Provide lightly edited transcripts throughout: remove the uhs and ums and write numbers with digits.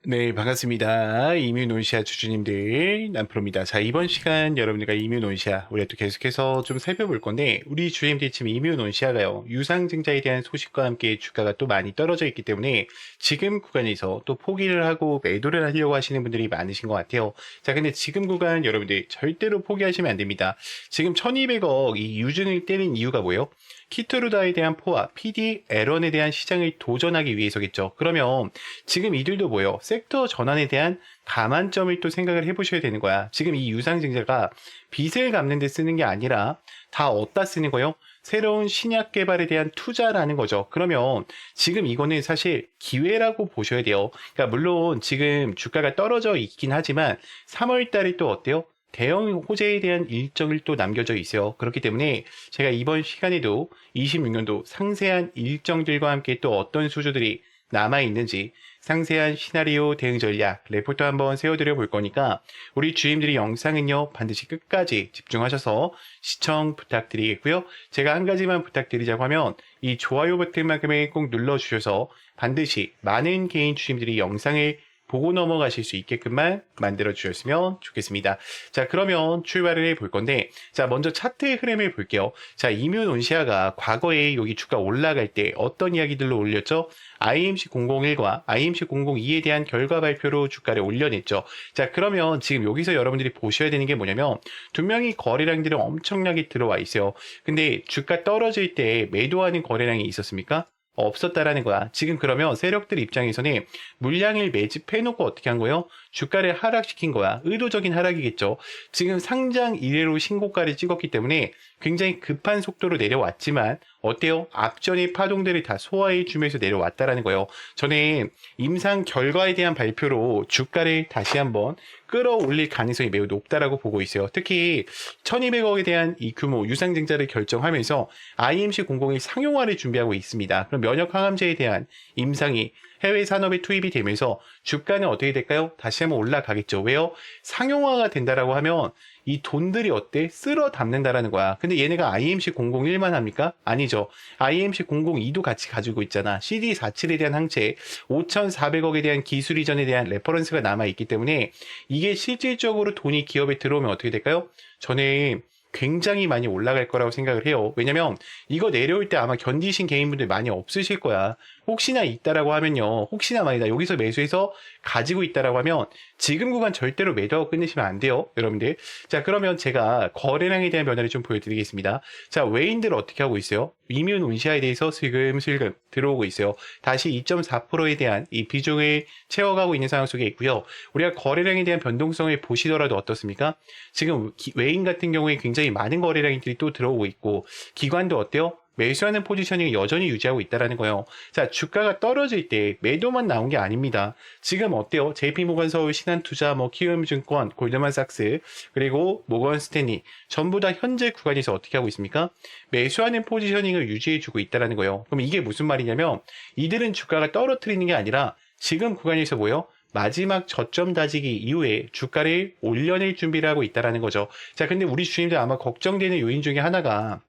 네, 반갑습니다. 이뮤노시아 주주님들, 남프로입니다. 자, 이번 시간 여러분들과 이뮤노시아, 우리가 또 계속해서 좀 살펴볼 건데, 우리 주주님들 지금 이뮤노시아가요, 유상증자에 대한 소식과 함께 주가가 또 많이 떨어져 있기 때문에, 지금 구간에서 또 포기를 하고 매도를 하려고 하시는 분들이 많으신 것 같아요. 자, 근데 지금 구간 여러분들 절대로 포기하시면 안 됩니다. 지금 1200억 이 유준을 때린 이유가 뭐예요? 키트루다에 대한 포화, PD, 에런에 대한 시장을 도전하기 위해서겠죠. 그러면 지금 이들도 뭐예요? 섹터 전환에 대한 감안점을 또 생각을 해보셔야 되는 거야. 지금 이 유상증자가 빚을 갚는 데 쓰는 게 아니라 다 어디다 쓰는 거예요? 새로운 신약 개발에 대한 투자라는 거죠. 그러면 지금 이거는 사실 기회라고 보셔야 돼요. 그러니까 물론 지금 주가가 떨어져 있긴 하지만 3월 달에 또 어때요? 대형 호재에 대한 일정을 또 남겨져 있어요. 그렇기 때문에 제가 이번 시간에도 26년도 상세한 일정들과 함께 또 어떤 수주들이 남아있는지 상세한 시나리오 대응 전략 레포트 한번 세워드려 볼 거니까 우리 주임들이 영상은요 반드시 끝까지 집중하셔서 시청 부탁드리겠고요. 제가 한 가지만 부탁드리자고 하면 이 좋아요 버튼만큼을 꼭 눌러주셔서 반드시 많은 개인 주임들이 영상을 보고 넘어가실 수 있게끔만 만들어 주셨으면 좋겠습니다. 자, 그러면 출발을 해 볼 건데, 자, 먼저 차트의 흐름을 볼게요. 자, 이뮤온시아가 과거에 여기 주가 올라갈 때 어떤 이야기들로 올렸죠? IMC 001과 IMC 002에 대한 결과 발표로 주가를 올려냈죠. 자, 그러면 지금 여기서 여러분들이 보셔야 되는 게 뭐냐면, 분명히 거래량들이 엄청나게 들어와 있어요. 근데 주가 떨어질 때 매도하는 거래량이 있었습니까? 없었다라는 거야. 지금 그러면 세력들 입장에서는 물량을 매집해놓고 어떻게 한 거예요? 주가를 하락시킨 거야. 의도적인 하락이겠죠. 지금 상장 이래로 신고가를 찍었기 때문에 굉장히 급한 속도로 내려왔지만 어때요? 앞전의 파동들을 다 소화해 주면서 내려왔다라는 거예요. 저는 임상 결과에 대한 발표로 주가를 다시 한번 끌어올릴 가능성이 매우 높다라고 보고 있어요. 특히 1200억에 대한 이 규모 유상증자를 결정하면서 IMC 001 상용화를 준비하고 있습니다. 그럼 면역 항암제에 대한 임상이 해외 산업에 투입이 되면서 주가는 어떻게 될까요? 다시 한번 올라가겠죠. 왜요? 상용화가 된다라고 하면 이 돈들이 어때? 쓸어 담는다라는 거야. 근데 얘네가 IMC 001만 합니까? 아니죠. IMC 002도 같이 가지고 있잖아. CD47에 대한 항체, 5,400억에 대한 기술 이전에 대한 레퍼런스가 남아있기 때문에 이게 실질적으로 돈이 기업에 들어오면 어떻게 될까요? 저는 굉장히 많이 올라갈 거라고 생각을 해요. 왜냐면 이거 내려올 때 아마 견디신 개인분들 많이 없으실 거야. 혹시나 있다라고 하면요. 혹시나 만이다. 여기서 매수해서 가지고 있다라고 하면 지금 구간 절대로 매도하고 끝내시면 안 돼요. 여러분들. 자, 그러면 제가 거래량에 대한 변화를 좀 보여드리겠습니다. 자, 외인들 어떻게 하고 있어요? 이뮨 온시아에 대해서 슬금슬금 들어오고 있어요. 다시 2.4%에 대한 이 비중을 채워가고 있는 상황 속에 있고요. 우리가 거래량에 대한 변동성을 보시더라도 어떻습니까? 지금 외인 같은 경우에 굉장히 많은 거래량들이 또 들어오고 있고 기관도 어때요? 매수하는 포지셔닝을 여전히 유지하고 있다는 거예요. 자, 주가가 떨어질 때 매도만 나온 게 아닙니다. 지금 어때요? JP모건 서울, 신한투자, 키움증권, 골드만삭스, 그리고 모건 스탠리 전부 다 현재 구간에서 어떻게 하고 있습니까? 매수하는 포지셔닝을 유지해주고 있다는 거예요. 그럼 이게 무슨 말이냐면 이들은 주가가 떨어뜨리는 게 아니라 지금 구간에서 뭐예요? 마지막 저점 다지기 이후에 주가를 올려낼 준비를 하고 있다는 거죠. 자, 근데 우리 주님들 아마 걱정되는 요인 중에 하나가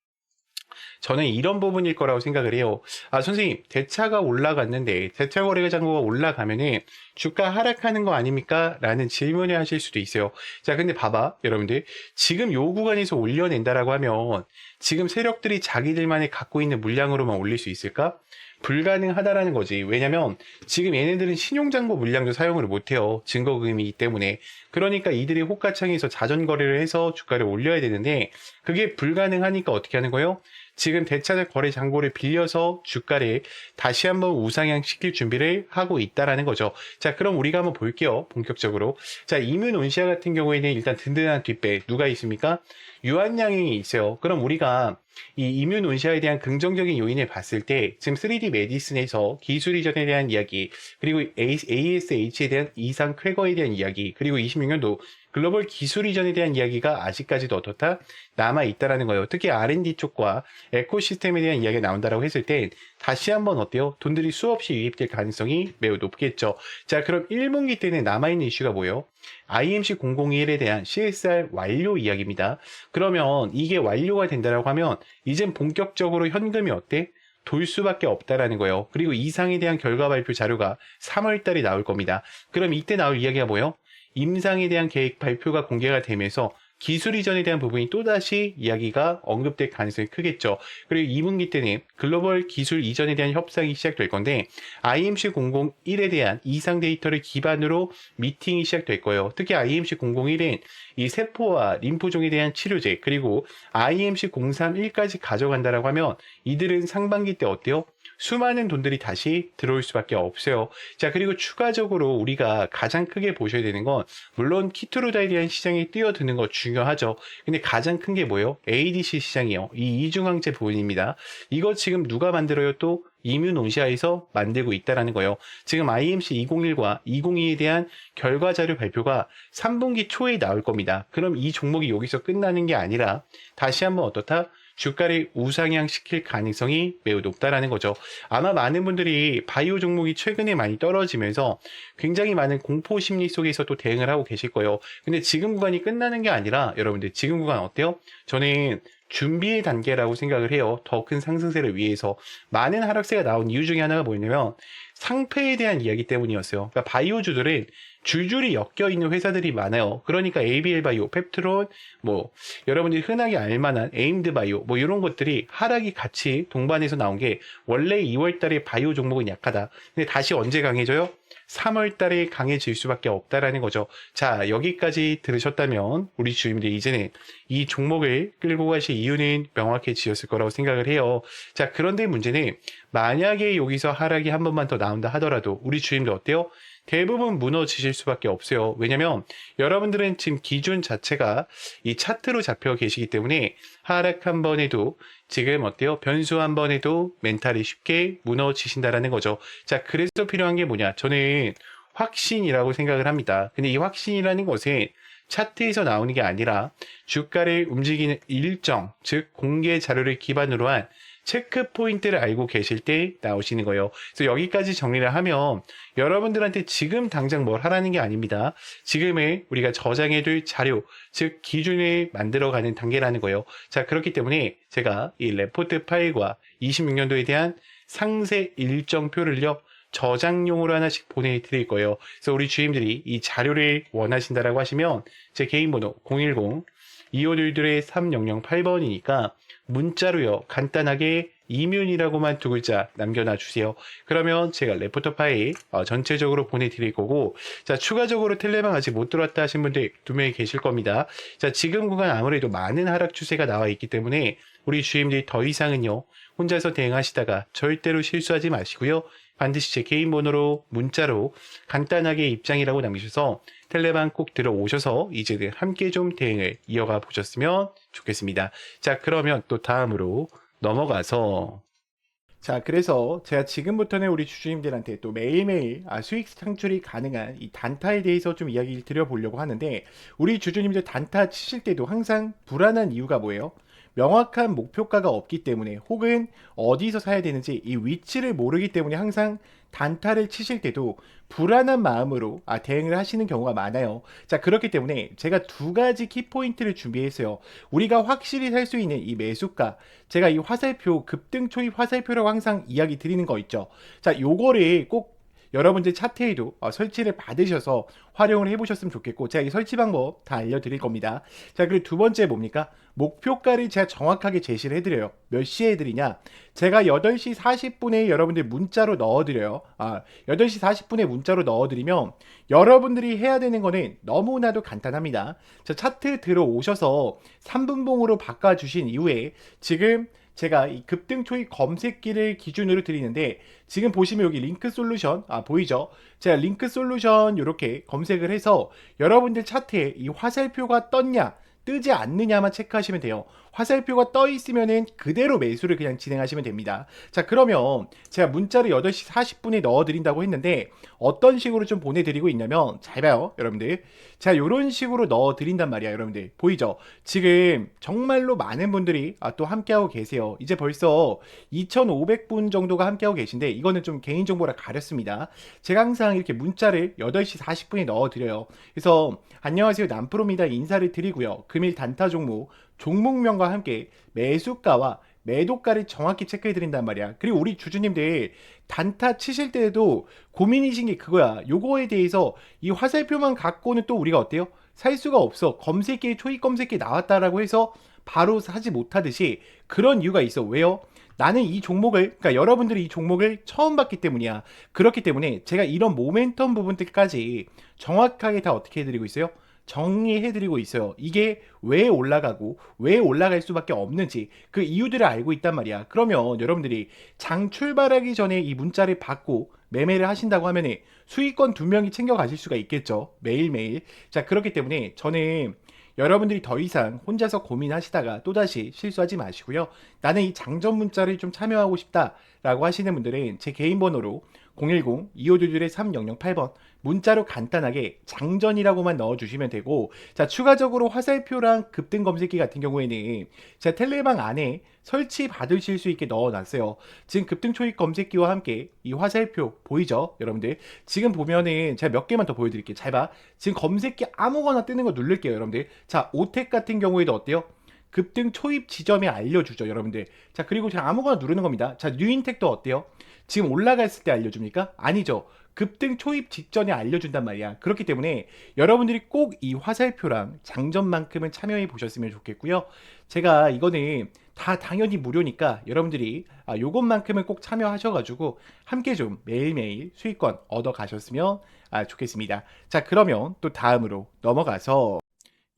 저는 이런 부분일 거라고 생각을 해요. 아, 선생님, 대차가 올라갔는데, 대차 거래가 잔고가 올라가면은 주가 하락하는 거 아닙니까? 라는 질문을 하실 수도 있어요. 자, 근데 봐봐, 여러분들. 지금 요 구간에서 올려낸다라고 하면, 지금 세력들이 자기들만이 갖고 있는 물량으로만 올릴 수 있을까? 불가능하다라는 거지. 왜냐면 지금 얘네들은 신용장부 물량도 사용을 못해요. 증거금이기 때문에. 그러니까 이들이 호가창에서 자전거래를 해서 주가를 올려야 되는데 그게 불가능하니까 어떻게 하는 거예요? 지금 대차 거래 잔고를 빌려서 주가를 다시 한번 우상향 시킬 준비를 하고 있다라는 거죠. 자, 그럼 우리가 한번 볼게요. 본격적으로. 자, 이뮨 온시아 같은 경우에는 일단 든든한 뒷배 누가 있습니까? 유한양행이 있어요. 그럼 우리가 이 이뮨 온시아에 대한 긍정적인 요인을 봤을 때 지금 3D 메디슨에서 기술 이전에 대한 이야기 그리고 ASH에 대한 이상 쾌거에 대한 이야기 그리고 26년도 글로벌 기술 이전에 대한 이야기가 아직까지도 어떻다? 남아있다라는 거예요. 특히 R&D 쪽과 에코시스템에 대한 이야기가 나온다라고 했을 때 다시 한번 어때요? 돈들이 수없이 유입될 가능성이 매우 높겠죠. 자, 그럼 1분기 때는 남아있는 이슈가 뭐예요? IMC 001에 대한 CSR 완료 이야기입니다. 그러면 이게 완료가 된다라고 하면 이젠 본격적으로 현금이 어때? 돌 수밖에 없다라는 거예요. 그리고 이상에 대한 결과 발표 자료가 3월 달에 나올 겁니다. 그럼 이때 나올 이야기가 뭐예요? 임상에 대한 계획 발표가 공개가 되면서 기술 이전에 대한 부분이 또다시 이야기가 언급될 가능성이 크겠죠. 그리고 2분기 때는 글로벌 기술 이전에 대한 협상이 시작될 건데 IMC 001에 대한 이상 데이터를 기반으로 미팅이 시작될 거예요. 특히 IMC 001은 이 세포와 림프종에 대한 치료제 그리고 IMC 031까지 가져간다라고 하면 이들은 상반기 때 어때요? 수많은 돈들이 다시 들어올 수밖에 없어요. 자, 그리고 추가적으로 우리가 가장 크게 보셔야 되는 건 물론 키트루다에 대한 시장에 뛰어드는 거 중요하죠. 근데 가장 큰 게 뭐예요? ADC 시장이요. 이 이중항체 부분입니다. 이거 지금 누가 만들어요? 또 이뮤노시아에서 만들고 있다라는 거예요. 지금 IMC 201과 202에 대한 결과 자료 발표가 3분기 초에 나올 겁니다. 그럼 이 종목이 여기서 끝나는 게 아니라 다시 한번 어떻다? 주가를 우상향시킬 가능성이 매우 높다라는 거죠. 아마 많은 분들이 바이오 종목이 최근에 많이 떨어지면서 굉장히 많은 공포 심리 속에서 또 대응을 하고 계실 거예요. 근데 지금 구간이 끝나는 게 아니라 여러분들 지금 구간 어때요? 저는 준비의 단계라고 생각을 해요. 더 큰 상승세를 위해서. 많은 하락세가 나온 이유 중에 하나가 뭐냐면 상패에 대한 이야기 때문이었어요. 그러니까 바이오주들은 줄줄이 엮여 있는 회사들이 많아요. 그러니까 ABL 바이오, 펩트론, 뭐 여러분들이 흔하게 알만한 에임드 바이오, 뭐 이런 것들이 하락이 같이 동반해서 나온 게 원래 2월 달에 바이오 종목은 약하다. 근데 다시 언제 강해져요? 3월 달에 강해질 수밖에 없다라는 거죠. 자, 여기까지 들으셨다면 우리 주임들 이제는 이 종목을 끌고 가실 이유는 명확해지셨을 거라고 생각을 해요. 자, 그런데 문제는 만약에 여기서 하락이 한 번만 더 나온다 하더라도 우리 주임들 어때요? 대부분 무너지실 수밖에 없어요. 왜냐면 여러분들은 지금 기준 자체가 이 차트로 잡혀 계시기 때문에 하락 한 번에도 지금 어때요? 변수 한 번에도 멘탈이 쉽게 무너지신다라는 거죠. 자, 그래서 필요한 게 뭐냐? 저는 확신이라고 생각을 합니다. 근데 이 확신이라는 것은 차트에서 나오는 게 아니라 주가를 움직이는 일정, 즉 공개 자료를 기반으로 한 체크 포인트를 알고 계실 때 나오시는 거예요. 그래서 여기까지 정리를 하면 여러분들한테 지금 당장 뭘 하라는 게 아닙니다. 지금의 우리가 저장해둘 자료, 즉 기준을 만들어가는 단계라는 거예요. 자, 그렇기 때문에 제가 이 레포트 파일과 26년도에 대한 상세 일정표를요. 저장용으로 하나씩 보내드릴 거예요. 그래서 우리 주임들이 이 자료를 원하신다라고 하시면 제 개인 번호 010-2522-3008번이니까 문자로요. 간단하게 이뮨이라고만 두 글자 남겨놔 주세요. 그러면 제가 레포터 파일 전체적으로 보내드릴 거고, 자, 추가적으로 텔레방 아직 못 들어왔다 하신 분들 2명이 계실 겁니다. 자, 지금 구간 아무래도 많은 하락 추세가 나와 있기 때문에 우리 주임들이 더 이상은요. 혼자서 대응하시다가 절대로 실수하지 마시고요. 반드시 제 개인 번호로 문자로 간단하게 입장이라고 남기셔서 텔레방 꼭 들어오셔서 이제는 함께 좀 대응을 이어가 보셨으면 좋겠습니다. 자, 그러면 또 다음으로 넘어가서 자, 그래서 제가 지금부터는 우리 주주님들한테 또 매일매일 수익 창출이 가능한 이 단타에 대해서 좀 이야기를 드려보려고 하는데, 우리 주주님들 단타 치실 때도 항상 불안한 이유가 뭐예요? 명확한 목표가가 없기 때문에, 혹은 어디서 사야 되는지 이 위치를 모르기 때문에 항상 단타를 치실 때도 불안한 마음으로 대응을 하시는 경우가 많아요. 자, 그렇기 때문에 제가 두 가지 키포인트를 준비했어요. 우리가 확실히 살 수 있는 이 매수가, 제가 이 화살표, 급등 초입 화살표라고 항상 이야기 드리는 거 있죠. 자, 요거를 꼭 여러분들 차트에도 설치를 받으셔서 활용을 해보셨으면 좋겠고, 제가 이 설치 방법 다 알려드릴 겁니다. 자, 그리고 두 번째 뭡니까? 목표가를 제가 정확하게 제시를 해드려요. 몇 시에 해드리냐? 제가 8시 40분에 여러분들 문자로 넣어드려요. 8시 40분에 문자로 넣어드리면 여러분들이 해야 되는 거는 너무나도 간단합니다. 자, 차트 들어오셔서 3분봉으로 바꿔주신 이후에 지금 제가 이 급등 초입 검색기를 기준으로 드리는데, 지금 보시면 여기 링크 솔루션 보이죠? 제가 링크 솔루션 이렇게 검색을 해서 여러분들 차트에 이 화살표가 떴냐 뜨지 않느냐만 체크하시면 돼요. 화살표가 떠 있으면은 그대로 매수를 그냥 진행하시면 됩니다. 자, 그러면 제가 문자를 8시 40분에 넣어드린다고 했는데 어떤 식으로 좀 보내드리고 있냐면, 잘 봐요 여러분들. 제가 이런 식으로 넣어드린단 말이야. 여러분들 보이죠? 지금 정말로 많은 분들이 또 함께하고 계세요. 이제 벌써 2,500분 정도가 함께하고 계신데, 이거는 좀 개인정보라 가렸습니다. 제가 항상 이렇게 문자를 8시 40분에 넣어드려요. 그래서 안녕하세요 남프로입니다 인사를 드리고요. 금일 단타 종목명과 함께 매수가와 매도가를 정확히 체크해 드린단 말이야. 그리고 우리 주주님들 단타 치실 때에도 고민이신 게 그거야. 요거에 대해서 이 화살표만 갖고는 또 우리가 어때요? 살 수가 없어. 검색기에 초입 검색기 나왔다라고 해서 바로 사지 못하듯이 그런 이유가 있어. 왜요? 나는 이 종목을, 그러니까 여러분들이 이 종목을 처음 봤기 때문이야. 그렇기 때문에 제가 이런 모멘텀 부분들까지 정확하게 다 어떻게 해드리고 있어요? 정리해드리고 있어요. 이게 왜 올라가고 왜 올라갈 수밖에 없는지 그 이유들을 알고 있단 말이야. 그러면 여러분들이 장 출발하기 전에 이 문자를 받고 매매를 하신다고 하면 수익권 두 명이 챙겨가실 수가 있겠죠. 매일매일. 자, 그렇기 때문에 저는 여러분들이 더 이상 혼자서 고민하시다가 또다시 실수하지 마시고요. 나는 이 장전 문자를 좀 참여하고 싶다라고 하시는 분들은 제 개인 번호로 010-2522-3008번 문자로 간단하게 장전이라고만 넣어주시면 되고, 자, 추가적으로 화살표랑 급등 검색기 같은 경우에는 제가 텔레방 안에 설치 받으실 수 있게 넣어놨어요. 지금 급등 초입 검색기와 함께 이 화살표 보이죠? 여러분들 지금 보면은 제가 몇 개만 더 보여드릴게요. 잘 봐. 지금 검색기 아무거나 뜨는 거 누를게요, 여러분들. 자, 오텍 같은 경우에도 어때요? 급등 초입 지점에 알려주죠, 여러분들. 자, 그리고 제가 아무거나 누르는 겁니다. 자, 뉴인텍도 어때요? 지금 올라갔을 때 알려줍니까? 아니죠. 급등 초입 직전에 알려준단 말이야. 그렇기 때문에 여러분들이 꼭 이 화살표랑 장전만큼은 참여해 보셨으면 좋겠고요. 제가 이거는 다 당연히 무료니까 여러분들이 요것만큼은 꼭 참여하셔가지고 함께 좀 매일매일 수익권 얻어 가셨으면 좋겠습니다. 자, 그러면 또 다음으로 넘어가서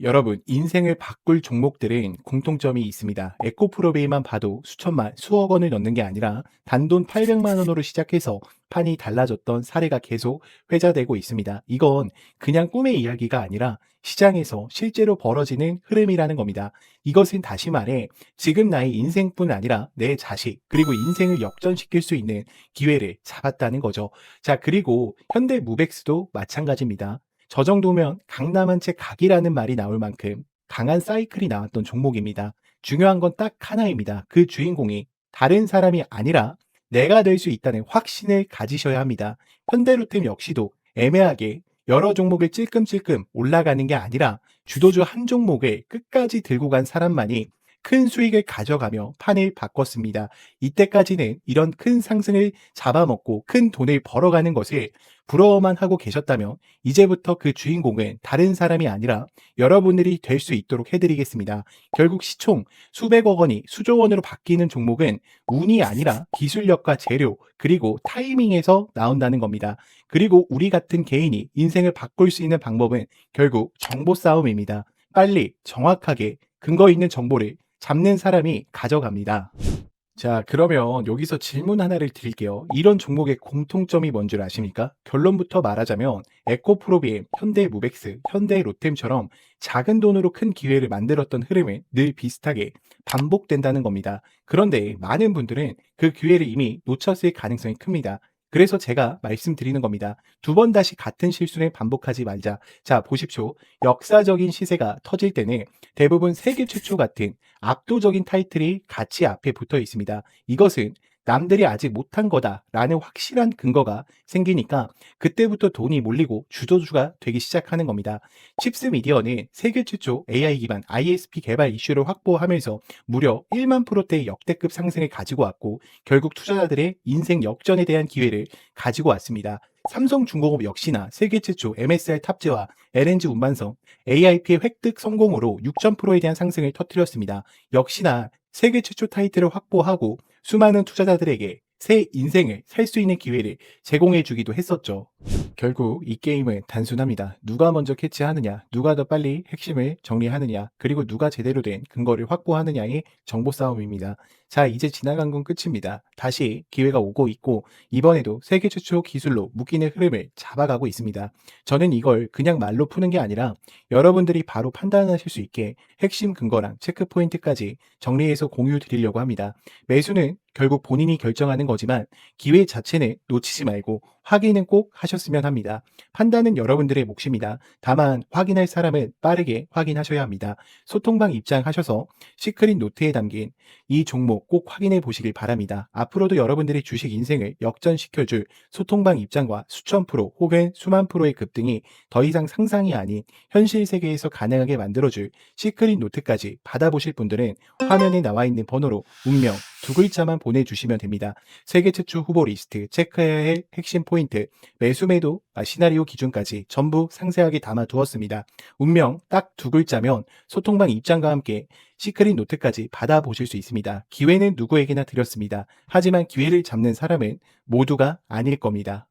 여러분, 인생을 바꿀 종목들은 공통점이 있습니다. 에코프로베이만 봐도 수천만, 수억 원을 넣는 게 아니라 단돈 800만 원으로 시작해서 판이 달라졌던 사례가 계속 회자되고 있습니다. 이건 그냥 꿈의 이야기가 아니라 시장에서 실제로 벌어지는 흐름이라는 겁니다. 이것은 다시 말해 지금 나의 인생뿐 아니라 내 자식, 그리고 인생을 역전시킬 수 있는 기회를 잡았다는 거죠. 자, 그리고 현대무백스도 마찬가지입니다. 저 정도면 강남 한 채 각이라는 말이 나올 만큼 강한 사이클이 나왔던 종목입니다. 중요한 건 딱 하나입니다. 그 주인공이 다른 사람이 아니라 내가 될 수 있다는 확신을 가지셔야 합니다. 현대로템 역시도 애매하게 여러 종목을 찔끔찔끔 올라가는 게 아니라 주도주 한 종목을 끝까지 들고 간 사람만이 큰 수익을 가져가며 판을 바꿨습니다. 이때까지는 이런 큰 상승을 잡아먹고 큰 돈을 벌어가는 것을 부러워만 하고 계셨다면 이제부터 그 주인공은 다른 사람이 아니라 여러분들이 될 수 있도록 해드리겠습니다. 결국 시총 수백억 원이 수조 원으로 바뀌는 종목은 운이 아니라 기술력과 재료 그리고 타이밍에서 나온다는 겁니다. 그리고 우리 같은 개인이 인생을 바꿀 수 있는 방법은 결국 정보 싸움입니다. 빨리 정확하게 근거 있는 정보를 잡는 사람이 가져갑니다. 자, 그러면 여기서 질문 하나를 드릴게요. 이런 종목의 공통점이 뭔 줄 아십니까? 결론부터 말하자면 에코프로비엠, 현대무백스, 현대로템처럼 작은 돈으로 큰 기회를 만들었던 흐름은 늘 비슷하게 반복된다는 겁니다. 그런데 많은 분들은 그 기회를 이미 놓쳤을 가능성이 큽니다. 그래서 제가 말씀드리는 겁니다. 두 번 다시 같은 실수를 반복하지 말자. 자, 보십시오. 역사적인 시세가 터질 때는 대부분 세계 최초 같은 압도적인 타이틀이 같이 앞에 붙어 있습니다. 이것은 남들이 아직 못한 거다라는 확실한 근거가 생기니까 그때부터 돈이 몰리고 주도주가 되기 시작하는 겁니다. 칩스 미디어는 세계 최초 AI 기반 ISP 개발 이슈를 확보하면서 무려 1만 프로대의 역대급 상승을 가지고 왔고 결국 투자자들의 인생 역전에 대한 기회를 가지고 왔습니다. 삼성중공업 역시나 세계 최초 MSR 탑재와 LNG 운반성, AIP의 획득 성공으로 6,000%에 대한 상승을 터뜨렸습니다. 역시나 세계 최초 타이틀을 확보하고 수많은 투자자들에게 새 인생을 살 수 있는 기회를 제공해 주기도 했었죠. 결국 이 게임은 단순합니다. 누가 먼저 캐치하느냐, 누가 더 빨리 핵심을 정리하느냐, 그리고 누가 제대로 된 근거를 확보하느냐의 정보 싸움입니다. 자, 이제 지나간 건 끝입니다. 다시 기회가 오고 있고 이번에도 세계 최초 기술로 묶이는 흐름을 잡아가고 있습니다. 저는 이걸 그냥 말로 푸는 게 아니라 여러분들이 바로 판단하실 수 있게 핵심 근거랑 체크 포인트까지 정리해서 공유 드리려고 합니다. 매수는 결국 본인이 결정하는 거지만 기회 자체는 놓치지 말고 확인은 꼭 하셨으면 합니다. 판단은 여러분들의 몫입니다. 다만 확인할 사람은 빠르게 확인하셔야 합니다. 소통방 입장하셔서 시크릿 노트에 담긴 이 종목 꼭 확인해 보시길 바랍니다. 앞으로도 여러분들의 주식 인생을 역전시켜줄 소통방 입장과 수천 프로 혹은 수만 프로의 급등이 더 이상 상상이 아닌 현실 세계에서 가능하게 만들어줄 시크릿 노트까지 받아보실 분들은 화면에 나와 있는 번호로 운명 두 글자만 보내주시면 됩니다. 세계 최초 후보 리스트, 체크해야 할 핵심 포인트, 매수 매도, 시나리오 기준까지 전부 상세하게 담아두었습니다. 운명 딱 두 글자면 소통방 입장과 함께 시크릿 노트까지 받아보실 수 있습니다. 기회는 누구에게나 드렸습니다. 하지만 기회를 잡는 사람은 모두가 아닐 겁니다.